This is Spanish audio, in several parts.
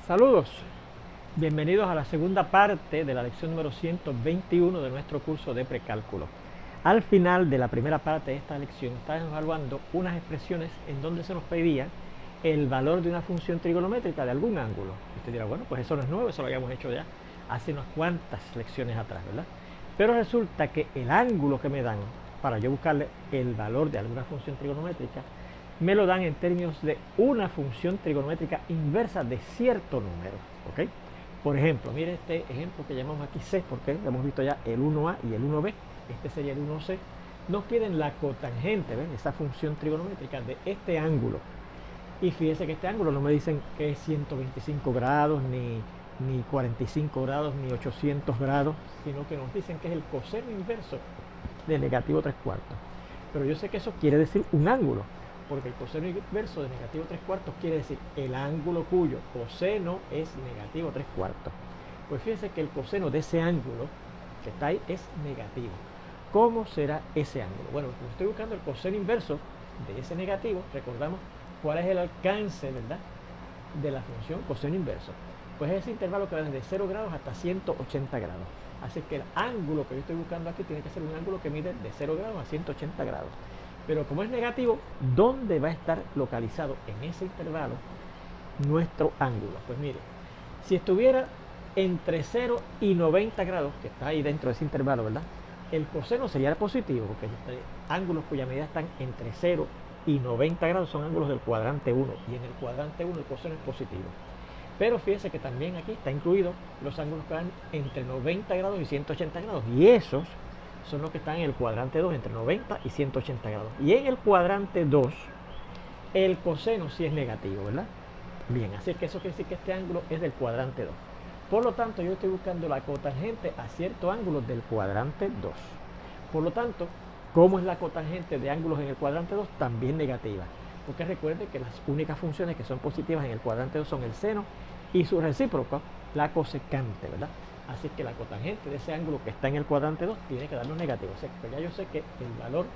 Saludos, bienvenidos a la segunda parte de la lección número 121 de nuestro curso de precálculo. Al final de la primera parte de esta lección estamos evaluando unas expresiones en donde se nos pedía el valor de una función trigonométrica de algún ángulo. Usted dirá, bueno, pues eso no es nuevo, eso lo habíamos hecho ya hace unas cuantas lecciones atrás, ¿verdad? Pero resulta que el ángulo que me dan para yo buscarle el valor de alguna función trigonométrica me lo dan en términos de una función trigonométrica inversa de cierto número, ¿ok? Por ejemplo, mire este ejemplo que llamamos aquí C, porque hemos visto ya el 1A y el 1B, este sería el 1C. Nos piden la cotangente, ¿ven? Esa función trigonométrica de este ángulo. Y fíjense que este ángulo no me dicen que es 125 grados, ni 45 grados, ni 800 grados, sino que nos dicen que es el coseno inverso de negativo 3/4. Pero yo sé que eso quiere decir un ángulo, porque el coseno inverso de negativo 3/4 quiere decir el ángulo cuyo coseno es negativo 3/4. Pues fíjense que el coseno de ese ángulo que está ahí es negativo. ¿Cómo será ese ángulo? Bueno, como estoy buscando el coseno inverso de ese negativo, recordamos cuál es el alcance, ¿verdad?, de la función coseno inverso. Pues es ese intervalo que va desde 0 grados hasta 180 grados. Así que el ángulo que yo estoy buscando aquí tiene que ser un ángulo que mide de 0 grados a 180 grados. Pero como es negativo, ¿dónde va a estar localizado en ese intervalo nuestro ángulo? Pues mire, si estuviera entre 0 y 90 grados, que está ahí dentro de ese intervalo, ¿verdad?, el coseno sería positivo, porque ángulos cuya medida están entre 0 y 90 grados son ángulos del cuadrante 1, y en el cuadrante 1 el coseno es positivo. Pero fíjense que también aquí está incluido los ángulos que van entre 90 grados y 180 grados, y esos son los que están en el cuadrante 2, entre 90 y 180 grados. Y en el cuadrante 2, el coseno sí es negativo, ¿verdad? Bien, así es que eso quiere decir que este ángulo es del cuadrante 2. Por lo tanto, yo estoy buscando la cotangente a cierto ángulo del cuadrante 2. Por lo tanto, ¿cómo es la cotangente de ángulos en el cuadrante 2? También negativa. Porque recuerden que las únicas funciones que son positivas en el cuadrante 2 son el seno y su recíproco, la cosecante, ¿verdad? Así que la cotangente de ese ángulo que está en el cuadrante 2 tiene que darnos negativo. O sea, que ya yo sé que el valor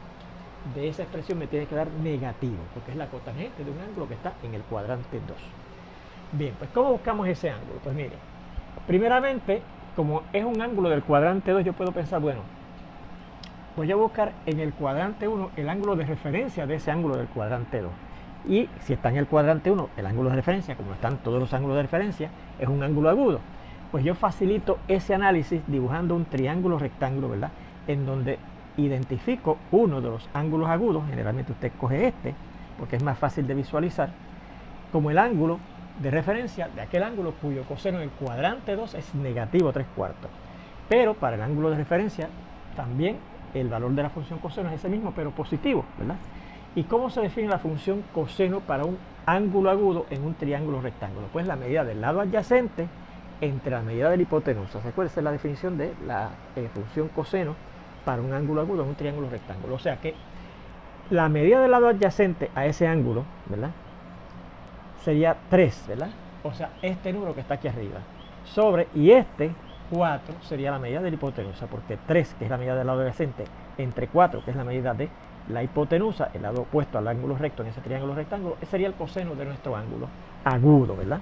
de esa expresión me tiene que dar negativo, porque es la cotangente de un ángulo que está en el cuadrante 2. Bien, pues ¿cómo buscamos ese ángulo? Pues mire, primeramente, como es un ángulo del cuadrante 2, yo puedo pensar, bueno, voy a buscar en el cuadrante 1 el ángulo de referencia de ese ángulo del cuadrante 2. Y si está en el cuadrante 1, el ángulo de referencia, como están todos los ángulos de referencia, es un ángulo agudo. Pues yo facilito ese análisis dibujando un triángulo rectángulo, ¿verdad?, en donde identifico uno de los ángulos agudos, generalmente usted coge este, porque es más fácil de visualizar, como el ángulo de referencia de aquel ángulo cuyo coseno en el cuadrante 2 es negativo 3/4. Pero para el ángulo de referencia también el valor de la función coseno es ese mismo, pero positivo, ¿verdad? ¿Y cómo se define la función coseno para un ángulo agudo en un triángulo rectángulo? Pues la medida del lado adyacente entre la medida de la hipotenusa. ¿Se acuerdan? Esa es la definición de la función coseno para un ángulo agudo en un triángulo rectángulo. O sea que la medida del lado adyacente a ese ángulo, ¿verdad?, sería 3, ¿verdad? O sea, este número que está aquí arriba. Sobre, y este 4 sería la medida de la hipotenusa, porque 3, que es la medida del lado adyacente, entre 4, que es la medida de la hipotenusa, el lado opuesto al ángulo recto en ese triángulo rectángulo, sería el coseno de nuestro ángulo agudo, ¿verdad?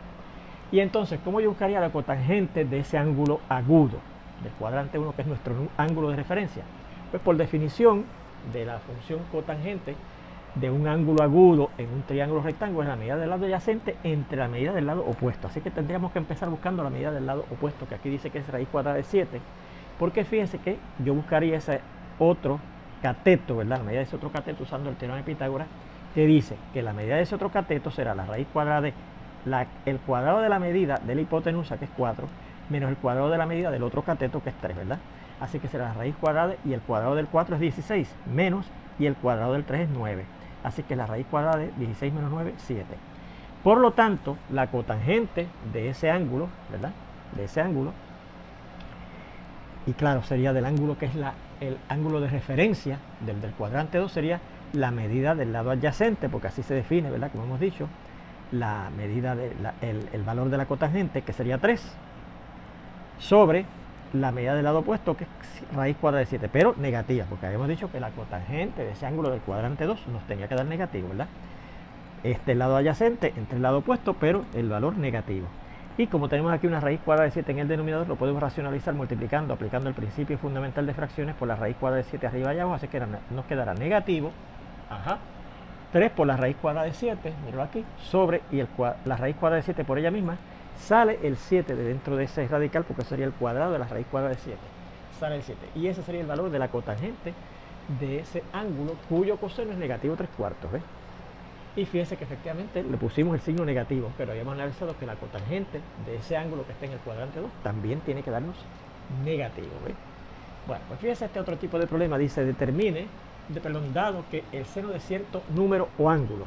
Y entonces, ¿cómo yo buscaría la cotangente de ese ángulo agudo del cuadrante 1, que es nuestro ángulo de referencia? Pues por definición de la función cotangente de un ángulo agudo en un triángulo rectángulo es la medida del lado adyacente entre la medida del lado opuesto. Así que tendríamos que empezar buscando la medida del lado opuesto, que aquí dice que es raíz cuadrada de 7, porque fíjense que yo buscaría ese otro cateto, ¿verdad?, la medida de ese otro cateto usando el teorema de Pitágoras, que dice que la medida de ese otro cateto será la raíz cuadrada de el cuadrado de la medida de la hipotenusa, que es 4, menos el cuadrado de la medida del otro cateto, que es 3, ¿verdad? Así que será la raíz cuadrada, y el cuadrado del 4 es 16, menos, y el cuadrado del 3 es 9. Así que la raíz cuadrada de 16 menos 9, 7. Por lo tanto, la cotangente de ese ángulo, ¿verdad?, de ese ángulo, y claro, sería del ángulo que es el ángulo de referencia del cuadrante 2, sería la medida del lado adyacente, porque así se define, ¿verdad?, como hemos dicho, la medida el valor de la cotangente, que sería 3, sobre la medida del lado opuesto, que es raíz cuadrada de 7, pero negativa, porque habíamos dicho que la cotangente de ese ángulo del cuadrante 2 nos tenía que dar negativo, ¿verdad? Este lado adyacente entre el lado opuesto, pero el valor negativo. Y como tenemos aquí una raíz cuadrada de 7 en el denominador, lo podemos racionalizar multiplicando, aplicando el principio fundamental de fracciones por la raíz cuadrada de 7 arriba y abajo, así que nos quedará negativo, 3 por la raíz cuadrada de 7, míralo aquí, sobre, y la raíz cuadrada de 7 por ella misma, sale el 7 de dentro de ese radical, porque sería el cuadrado de la raíz cuadrada de 7, sale el 7, y ese sería el valor de la cotangente de ese ángulo cuyo coseno es negativo 3/4, ¿ves? Y fíjense que efectivamente le pusimos el signo negativo, pero habíamos analizado que la cotangente de ese ángulo que está en el cuadrante 2 también tiene que darnos negativo, ¿ves? Bueno, pues fíjense este otro tipo de problema, dice dado que el seno de cierto número o ángulo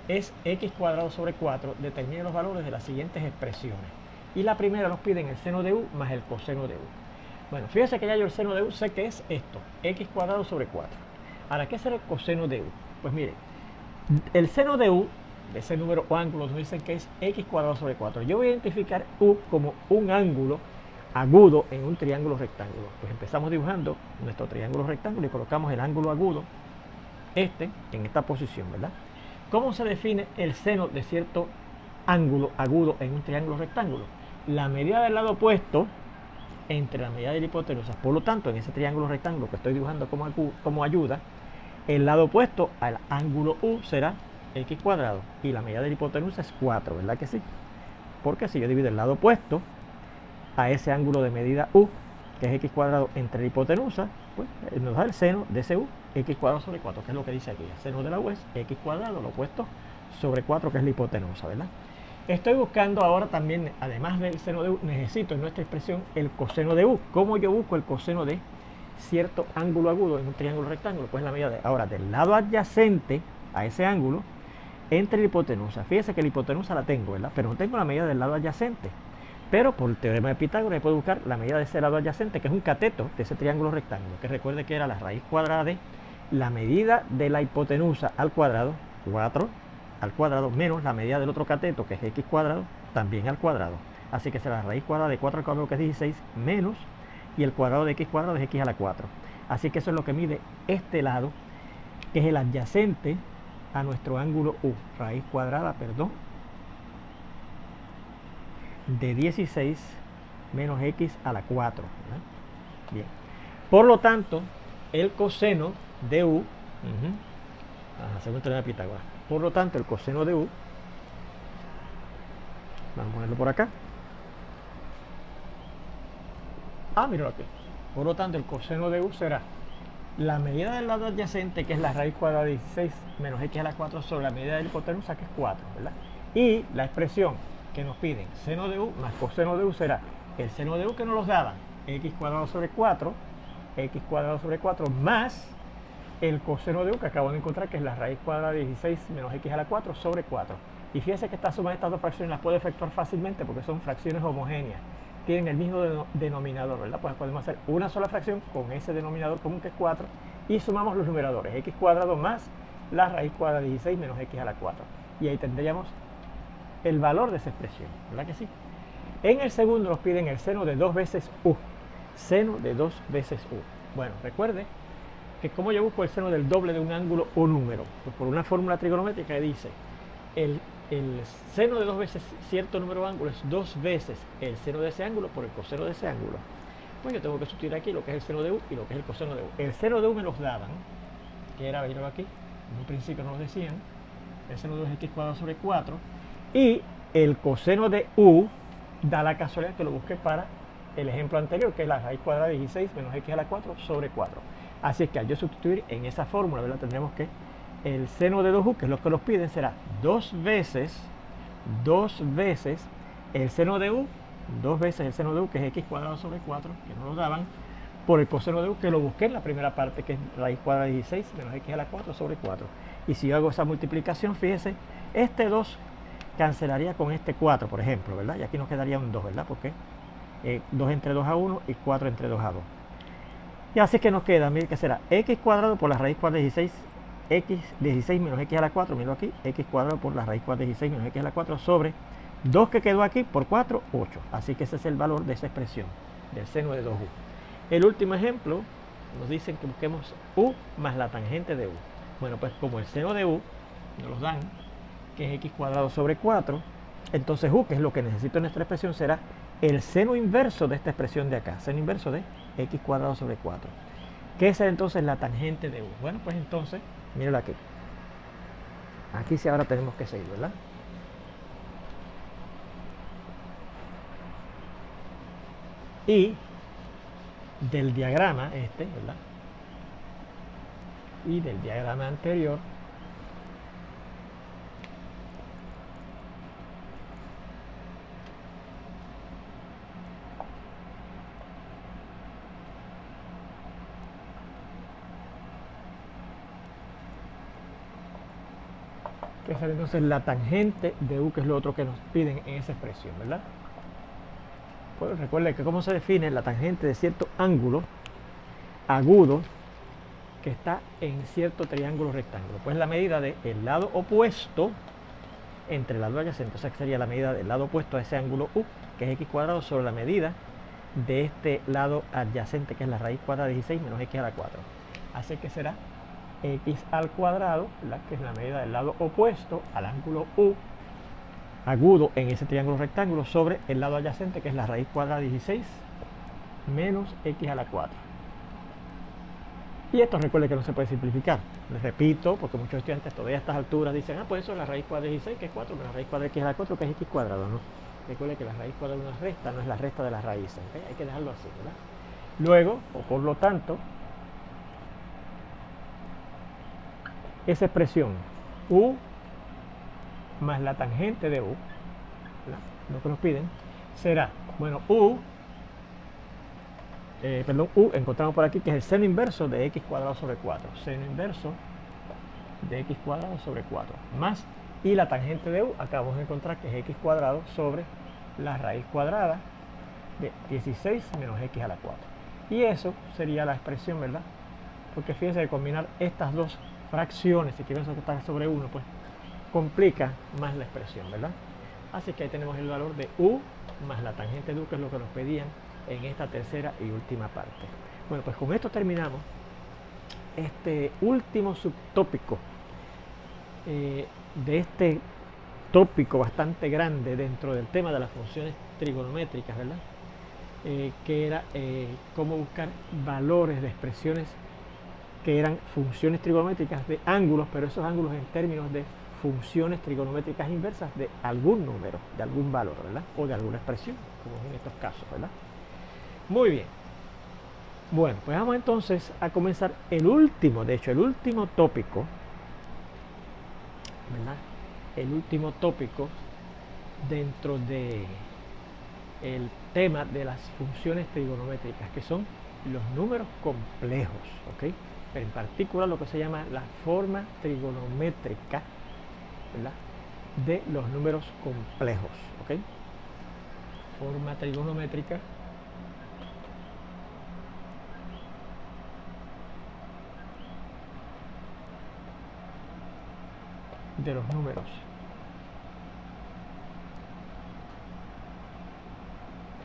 es x cuadrado sobre 4, determine los valores de las siguientes expresiones. Y la primera nos piden el seno de u más el coseno de u. Bueno, fíjense que ya yo el seno de u sé que es esto, x cuadrado sobre 4. Ahora, ¿qué será el coseno de u? Pues miren, el seno de u, de ese número o ángulo, nos dicen que es x cuadrado sobre 4. Yo voy a identificar u como un ángulo agudo en un triángulo rectángulo. Pues empezamos dibujando nuestro triángulo rectángulo y colocamos el ángulo agudo, en esta posición, ¿verdad? ¿Cómo se define el seno de cierto ángulo agudo en un triángulo rectángulo? La medida del lado opuesto entre la medida de la hipotenusa. Por lo tanto, en ese triángulo rectángulo que estoy dibujando como ayuda, el lado opuesto al ángulo u será x cuadrado y la medida de la hipotenusa es 4, ¿verdad que sí? Porque si yo divido el lado opuesto a ese ángulo de medida u, que es x cuadrado entre la hipotenusa, pues nos da el seno de ese u, x cuadrado sobre 4, que es lo que dice aquí. El seno de la u es x cuadrado, lo opuesto sobre 4, que es la hipotenusa, ¿verdad? Estoy buscando ahora también, además del seno de u, necesito en nuestra expresión el coseno de u. ¿Cómo yo busco el coseno de cierto ángulo agudo en un triángulo rectángulo? Pues la medida ahora del lado adyacente a ese ángulo entre la hipotenusa. Fíjese que la hipotenusa la tengo, ¿verdad? Pero no tengo la medida del lado adyacente. Pero por el teorema de Pitágoras puedo buscar la medida de ese lado adyacente, que es un cateto de ese triángulo rectángulo, que recuerde que era la raíz cuadrada de la medida de la hipotenusa al cuadrado, 4 al cuadrado, menos la medida del otro cateto, que es x cuadrado, también al cuadrado. Así que será la raíz cuadrada de 4 al cuadrado, que es 16, menos, y el cuadrado de x cuadrado es x a la 4. Así que eso es lo que mide este lado, que es el adyacente a nuestro ángulo u, raíz cuadrada, perdón, de 16 menos x a la 4, ¿verdad? Bien. Por lo tanto, el coseno de u, según el teorema de Pitágoras, por lo tanto, el coseno de u, vamos a ponerlo por acá. Míralo aquí. Por lo tanto, el coseno de u será la medida del lado adyacente, que es la raíz cuadrada de 16 menos x a la 4, sobre la medida de la hipotenusa, que es 4, ¿verdad? Y la expresión que nos piden, seno de u más coseno de u, será el seno de u que nos los daban, x cuadrado sobre 4, más el coseno de u que acabo de encontrar, que es la raíz cuadrada de 16 menos x a la 4 sobre 4. Y fíjense que esta suma de estas dos fracciones las puedo efectuar fácilmente porque son fracciones homogéneas, tienen el mismo denominador, ¿verdad? Pues podemos hacer una sola fracción con ese denominador común, que es 4, y sumamos los numeradores, x cuadrado más la raíz cuadrada de 16 menos x a la 4. Y ahí tendríamos el valor de esa expresión, ¿verdad que sí? En el segundo nos piden el seno de 2 veces u. Seno de 2 veces u. Bueno, recuerde que como yo busco el seno del doble de un ángulo o número, pues por una fórmula trigonométrica que dice el seno de 2 veces cierto número de ángulos es 2 veces el seno de ese ángulo por el coseno de ese ángulo. Pues yo tengo que sustituir aquí lo que es el seno de u y lo que es el coseno de u. El seno de u me los daban, que era, míralo aquí, en un principio nos lo decían, el seno de u es x cuadrado sobre 4, y el coseno de u da la casualidad que lo busqué para el ejemplo anterior, que es la raíz cuadrada de 16 menos x a la 4 sobre 4. Así es que al yo sustituir en esa fórmula, ¿verdad?, tendremos que el seno de 2u, que es lo que nos piden, será 2 veces el seno de u, 2 veces el seno de u, que es x cuadrado sobre 4, que nos lo daban, por el coseno de u, que lo busqué en la primera parte, que es raíz cuadrada de 16 menos x a la 4 sobre 4. Y si yo hago esa multiplicación, fíjese, este 2 cancelaría con este 4, por ejemplo, ¿verdad? Y aquí nos quedaría un 2, ¿verdad? Porque 2 entre 2 a 1 y 4 entre 2 a 2. Y así que nos queda, miren, que será x cuadrado por la raíz cuadrada de 16, x 16 menos x a la 4, miro aquí, x cuadrado por la raíz cuadrada de 16 menos x a la 4 sobre 2 que quedó aquí por 4, 8. Así que ese es el valor de esa expresión, del seno de 2u. El último ejemplo, nos dicen que busquemos u más la tangente de u. Bueno, pues como el seno de u nos los dan, que es x cuadrado sobre 4, Entonces u, que es lo que necesito en esta expresión, será el seno inverso de esta expresión de acá, seno inverso de x cuadrado sobre 4. ¿Qué es entonces la tangente de u? Bueno, pues entonces, mírenla aquí. Aquí sí ahora tenemos que seguir, ¿verdad? Y del diagrama ¿verdad? Y del diagrama anterior, que es entonces la tangente de u, que es lo otro que nos piden en esa expresión, ¿verdad? Pues recuerden que cómo se define la tangente de cierto ángulo agudo que está en cierto triángulo rectángulo. Pues la medida del lado opuesto entre el lado adyacente, o sea que sería la medida del lado opuesto a ese ángulo u, que es x cuadrado, sobre la medida de este lado adyacente, que es la raíz cuadrada de 16 menos x a la 4. Así que será x al cuadrado, ¿verdad? Que es la medida del lado opuesto al ángulo u agudo en ese triángulo rectángulo, sobre el lado adyacente, que es la raíz cuadrada de 16 menos x a la 4. Y esto recuerde que no se puede simplificar. Les repito, porque muchos estudiantes todavía a estas alturas dicen, pues eso es la raíz cuadrada de 16, que es 4, pero la raíz cuadrada de x a la 4, que es x cuadrado, ¿no? Recuerde que la raíz cuadrada de una resta no es la resta de las raíces, ¿okay? Hay que dejarlo así, ¿verdad? Luego, o por lo tanto, esa expresión u más la tangente de u, ¿verdad? Lo que nos piden, será, bueno, u, encontramos por aquí que es el seno inverso de x cuadrado sobre 4. Seno inverso de x cuadrado sobre 4. Más, y la tangente de u, acabamos de encontrar que es x cuadrado sobre la raíz cuadrada de 16 menos x a la 4. Y eso sería la expresión, ¿verdad? Porque fíjense que combinar estas dos fracciones, si quieren estar sobre 1, pues complica más la expresión, ¿verdad? Así que ahí tenemos el valor de u más la tangente de u, que es lo que nos pedían en esta tercera y última parte. Bueno, pues con esto terminamos este último subtópico de este tópico bastante grande dentro del tema de las funciones trigonométricas, ¿verdad? Que era cómo buscar valores de expresiones que eran funciones trigonométricas de ángulos, pero esos ángulos en términos de funciones trigonométricas inversas de algún número, de algún valor, ¿verdad? O de alguna expresión, como en estos casos, ¿verdad? Muy bien. Bueno, pues vamos entonces a comenzar el último tópico, ¿verdad? El último tópico dentro de el tema de las funciones trigonométricas, que son los números complejos, ¿ok? Pero en particular lo que se llama la forma trigonométrica, ¿verdad? De los números complejos, ¿ok? Forma trigonométrica de los números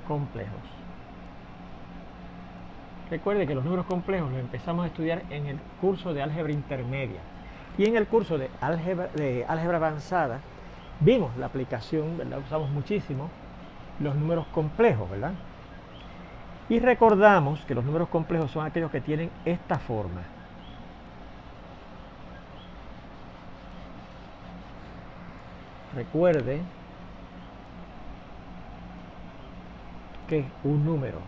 complejos. Recuerde que los números complejos los empezamos a estudiar en el curso de álgebra intermedia, y en el curso de álgebra avanzada vimos la aplicación, ¿verdad? Usamos muchísimo los números complejos, ¿verdad? Y recordamos que los números complejos son aquellos que tienen esta forma. Recuerde que un número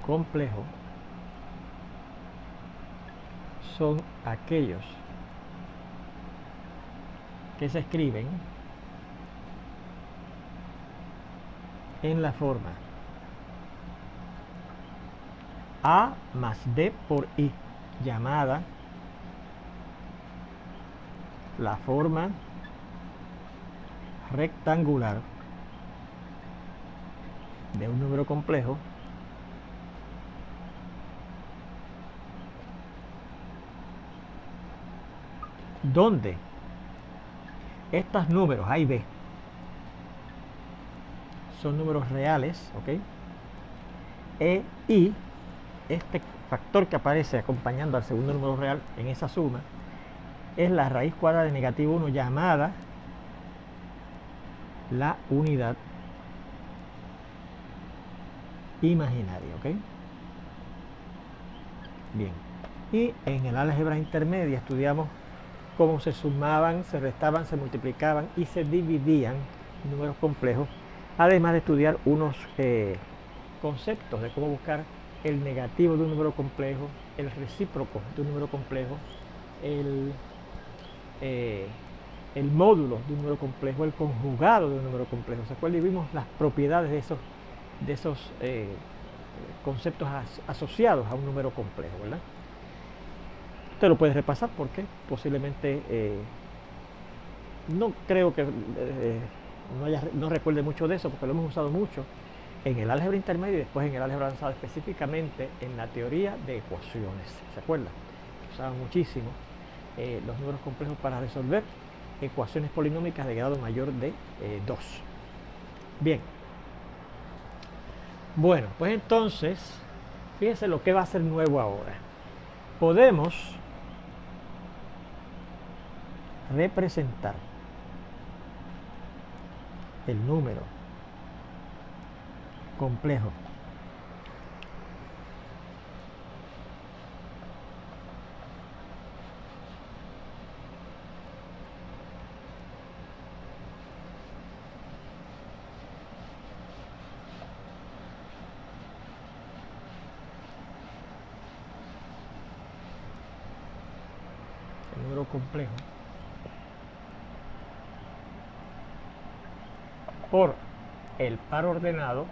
complejo son aquellos que se escriben en la forma a más b por i, llamada la forma rectangular de un número complejo donde estos números A y B son números reales, ¿ok? Y este factor que aparece acompañando al segundo número real en esa suma es la raíz cuadrada de negativo 1, llamada la unidad imaginaria, ¿ok? Bien, y en el álgebra intermedia estudiamos cómo se sumaban, se restaban, se multiplicaban y se dividían números complejos, además de estudiar unos conceptos de cómo buscar el negativo de un número complejo, el recíproco de un número complejo, el módulo de un número complejo, el conjugado de un número complejo. ¿Se acuerdan? Y vimos las propiedades de esos conceptos asociados a un número complejo, ¿verdad? Usted lo puede repasar porque posiblemente no creo que no recuerde mucho de eso porque lo hemos usado mucho en el álgebra intermedio y después en el álgebra avanzada, específicamente en la teoría de ecuaciones. ¿Se acuerdan? Usaban muchísimo los números complejos para resolver ecuaciones polinómicas de grado mayor de 2. Bien. Bueno, pues entonces, fíjense lo que va a ser nuevo ahora. Podemos representar el número complejo complejo por el par ordenado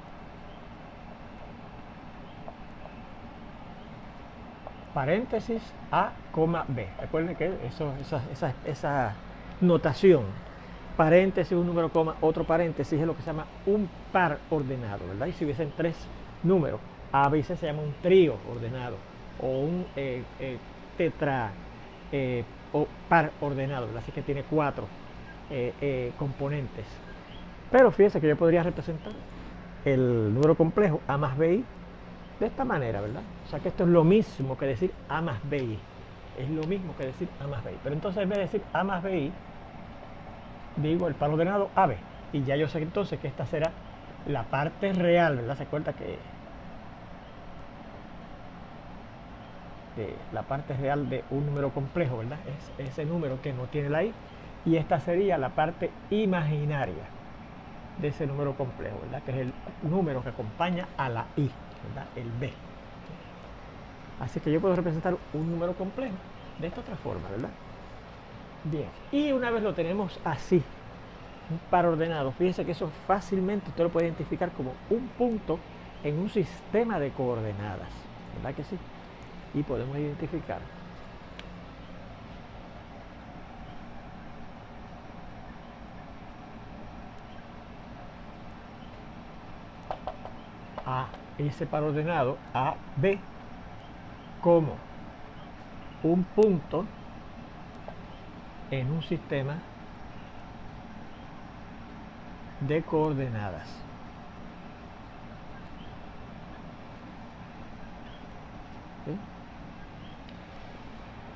paréntesis A, B. Recuerden que esa notación, paréntesis, un número, coma, otro paréntesis, es lo que se llama un par ordenado, ¿verdad? Y si hubiesen tres números, a veces se llama un trío ordenado o un tetra o par ordenado, ¿verdad? Así que tiene cuatro componentes. Pero fíjense que yo podría representar el número complejo A más BI de esta manera, ¿verdad? O sea que esto es lo mismo que decir A más BI. Es lo mismo que decir A más BI. Pero entonces en vez de decir A más BI, digo el par ordenado AB. Y ya yo sé entonces que esta será la parte real, ¿verdad? Se acuerda que la parte real de un número complejo, ¿verdad? Es ese número que no tiene la I. Y esta sería la parte imaginaria de ese número complejo, ¿verdad? Que es el número que acompaña a la I, ¿verdad? El B. Así que yo puedo representar un número complejo de esta otra forma, ¿verdad? Bien, y una vez lo tenemos así, un par ordenado, fíjense que eso fácilmente usted lo puede identificar como un punto en un sistema de coordenadas, ¿verdad que sí? Y podemos identificar a ese par ordenado A, B como un punto en un sistema de coordenadas. ¿Sí?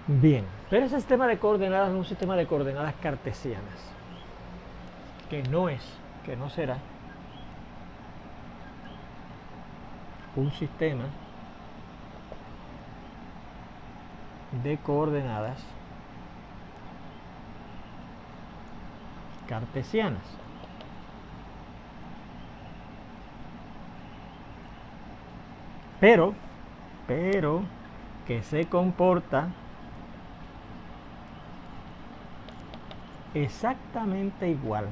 Bien, pero ese sistema de coordenadas es un sistema de coordenadas cartesianas, que no será un sistema de coordenadas cartesianas. Pero que se comporta exactamente igual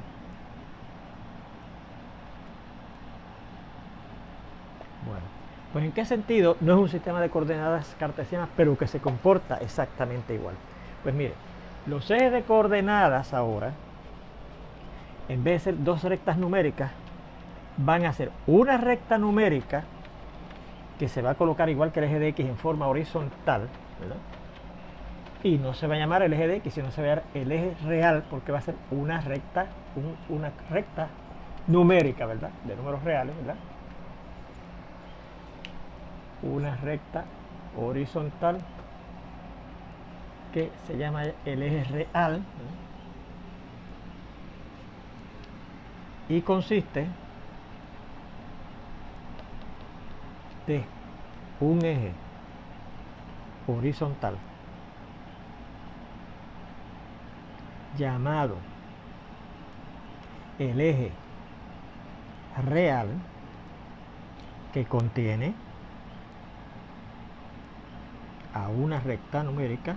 Bueno, pues ¿en qué sentido no es un sistema de coordenadas cartesianas, pero que se comporta exactamente igual? Pues mire, los ejes de coordenadas ahora, en vez de ser dos rectas numéricas, van a ser una recta numérica que se va a colocar igual que el eje de X en forma horizontal, ¿verdad? Y no se va a llamar el eje de X, sino se va a llamar el eje real, porque va a ser una recta numérica, ¿verdad? De números reales, ¿verdad? Una recta horizontal que se llama el eje real, ¿verdad? y consiste de un eje horizontal llamado el eje real, que contiene a una recta numérica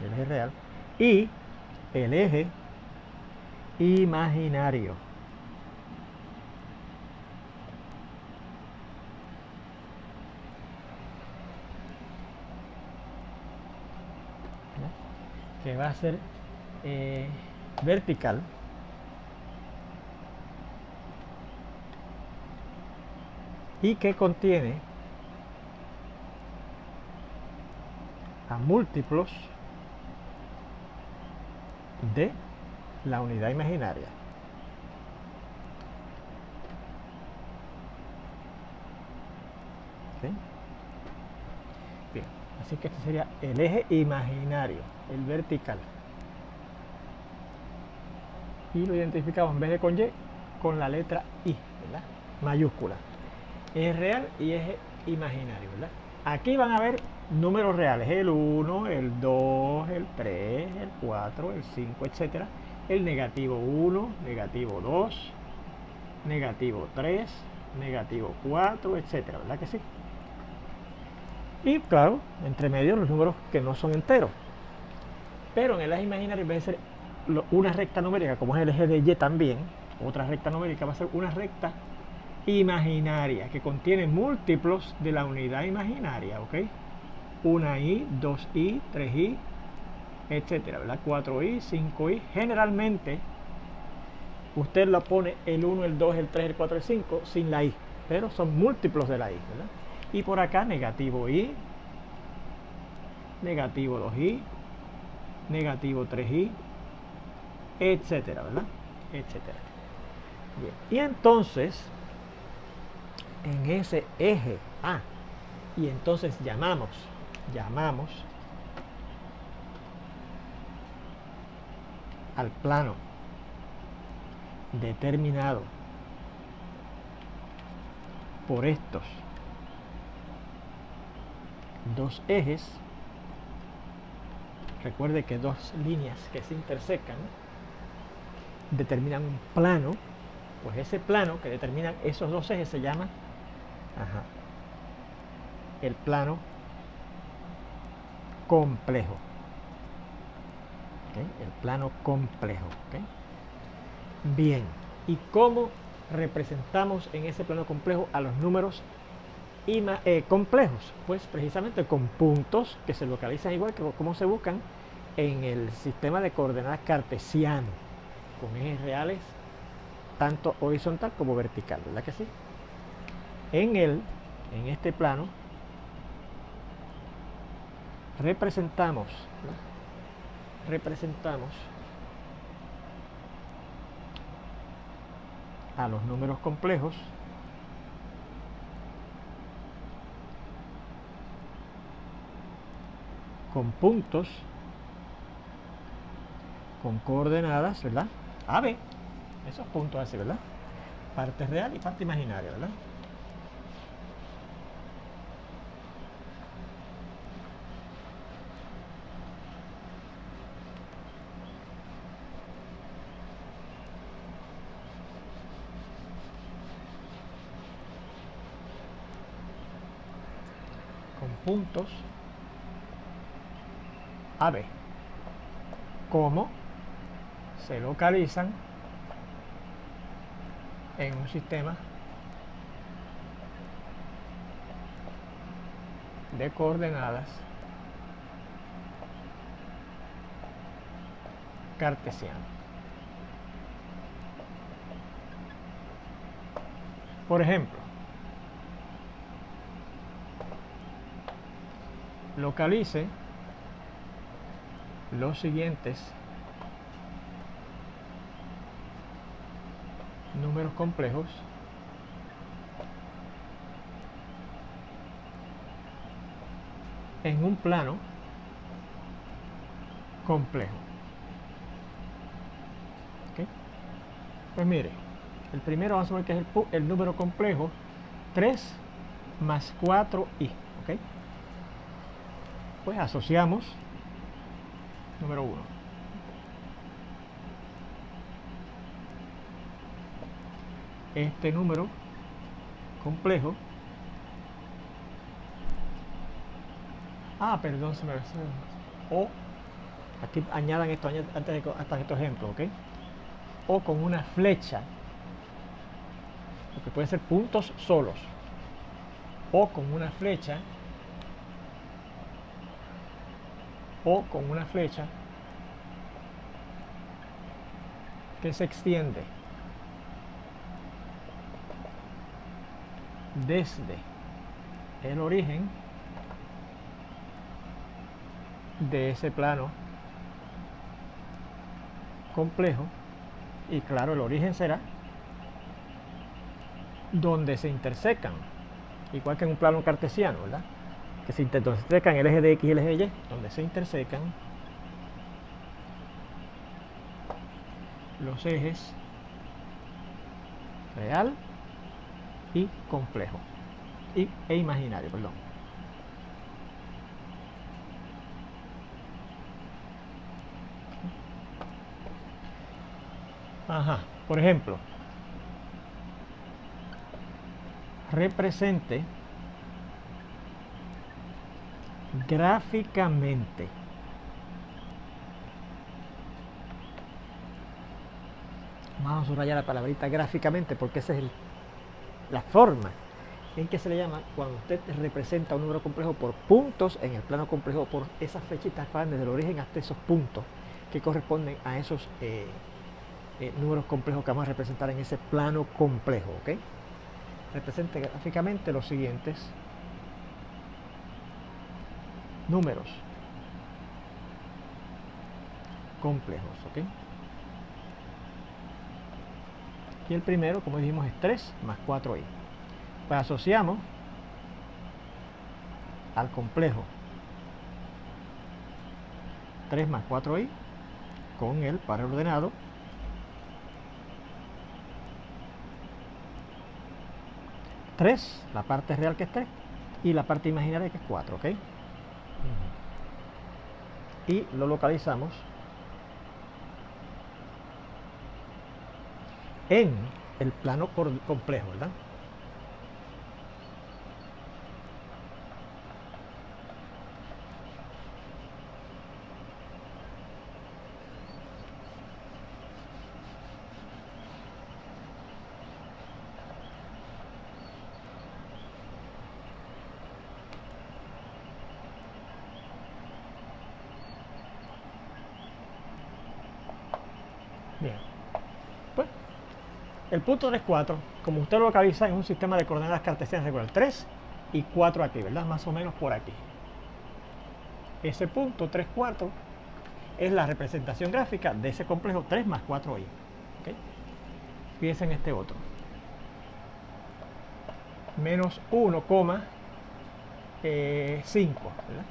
el eje real y el eje imaginario. Que va a ser vertical y que contiene a múltiplos de la unidad imaginaria. ¿Sí? Bien, así que este sería el eje imaginario, el vertical. Y lo identificamos en vez de con Y, con la letra I, ¿verdad? Mayúscula. Eje real y eje imaginario, ¿verdad? Aquí van a ver números reales, el 1, el 2, el 3, el 4, el 5, etc. El negativo 1, negativo 2, negativo 3, negativo 4, etc. ¿Verdad que sí? Y claro, entre medio los números que no son enteros. Pero en el eje imaginario, en vez de ser una recta numérica, como es el eje de Y también, otra recta numérica va a ser una recta imaginaria que contiene múltiplos de la unidad imaginaria, ¿ok? 1i, 2i, 3i, etcétera, ¿verdad? 4i, 5i. Generalmente usted lo pone el 1, el 2, el 3, el 4, el 5 sin la i, pero son múltiplos de la i, ¿verdad? Y por acá negativo i, negativo 2i, negativo 3i, etcétera, ¿verdad? Etcétera. Bien. Y entonces, en ese eje A, y entonces llamamos al plano determinado por estos dos ejes. Recuerde que dos líneas que se intersecan determinan un plano. Pues ese plano que determina esos dos ejes se llama el plano complejo. ¿Okay? El plano complejo. ¿Okay? Bien, ¿y cómo representamos en ese plano complejo a los números complejos? Pues precisamente con puntos que se localizan igual que como se buscan en el sistema de coordenadas cartesiano, con ejes reales tanto horizontal como vertical, ¿verdad que sí? En este plano representamos a los números complejos con puntos, con coordenadas, ¿verdad? A, B, esos puntos así, ¿verdad? Parte real y parte imaginaria, ¿verdad? Con puntos A, B. ¿Cómo se localizan en un sistema de coordenadas cartesiano? Por ejemplo, localice los siguientes números complejos en un plano complejo. ¿Okay? Pues mire, el primero vamos a ver que es el número complejo 3 más 4i. ¿Okay? Pues asociamos número 1. Este número complejo. Perdón, se me o aquí añadan esto antes de estos ejemplos, ¿ok? O con una flecha, porque puede ser puntos solos, o con una flecha, o con una flecha que se extiende desde el origen de ese plano complejo, y claro, el origen será donde se intersecan, igual que en un plano cartesiano, ¿verdad? Que se intersecan el eje de X y el eje de Y, donde se intersecan los ejes real y complejo e imaginario, perdón. Por ejemplo, represente gráficamente vamos a subrayar la palabrita gráficamente, porque esa es la forma en que se le llama cuando usted representa un número complejo por puntos en el plano complejo, por esas flechitas que van desde el origen hasta esos puntos que corresponden a esos números complejos que vamos a representar en ese plano complejo. ¿Okay? Represente gráficamente los siguientes números complejos. ¿Okay? Y el primero, como dijimos, es 3 más 4i. Pues asociamos al complejo 3 más 4i con el par ordenado 3, la parte real que es 3, y la parte imaginaria que es 4, ¿ok? Y lo localizamos en el plano complejo, ¿verdad? Bien, pues el punto 3, 4, como usted lo localiza en un sistema de coordenadas cartesianas, recuerda, 3 y 4 aquí, ¿verdad? Más o menos por aquí. Ese punto 3, 4 es la representación gráfica de ese complejo 3 más 4i. ¿Okay? Fíjense en este otro. Menos 1,5, ¿verdad?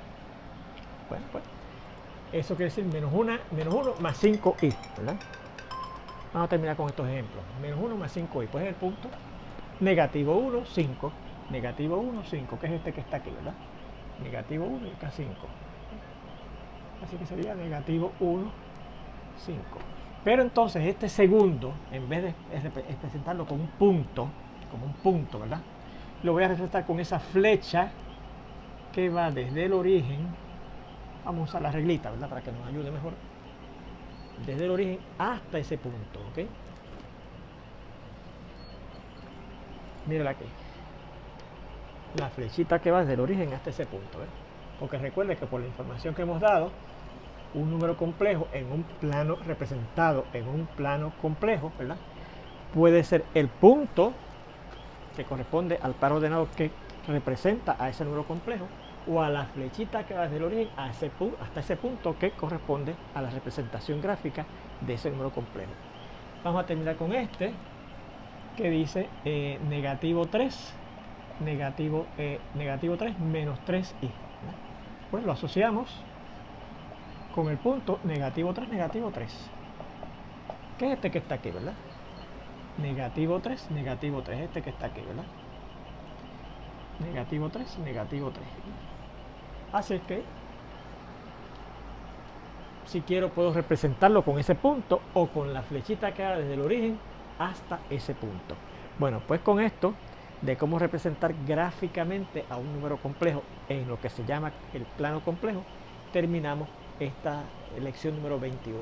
Bueno, pues eso quiere decir menos 1 más 5i, ¿verdad? Vamos a terminar con estos ejemplos. Menos 1 más 5i, pues es el punto negativo 1, 5, negativo 1, 5, que es este que está aquí, ¿verdad? Negativo 1 y acá 5. Así que sería negativo 1, 5. Pero entonces este segundo, en vez de representarlo como un punto, ¿verdad? Lo voy a representar con esa flecha que va desde el origen. Vamos a usar la reglita, ¿verdad? Para que nos ayude mejor. Desde el origen hasta ese punto, ¿ok? Mírala aquí. La flechita que va desde el origen hasta ese punto, ¿verdad? Porque recuerde que por la información que hemos dado, un número complejo en un plano representado en un plano complejo, ¿verdad? Puede ser el punto que corresponde al par ordenado que representa a ese número complejo, o a la flechita que va desde el origen hasta ese punto que corresponde a la representación gráfica de ese número complejo. Vamos a terminar con este que dice negativo 3 menos 3i. Pues lo asociamos con el punto negativo 3, negativo 3. ¿Qué es este que está aquí, verdad? Negativo 3, negativo 3. Este que está aquí, ¿verdad? Negativo 3, negativo 3. Así que, si quiero, puedo representarlo con ese punto o con la flechita que va desde el origen hasta ese punto. Bueno, pues con esto de cómo representar gráficamente a un número complejo en lo que se llama el plano complejo, terminamos esta lección número 21.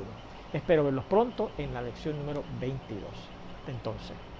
Espero verlos pronto en la lección número 22. Hasta entonces.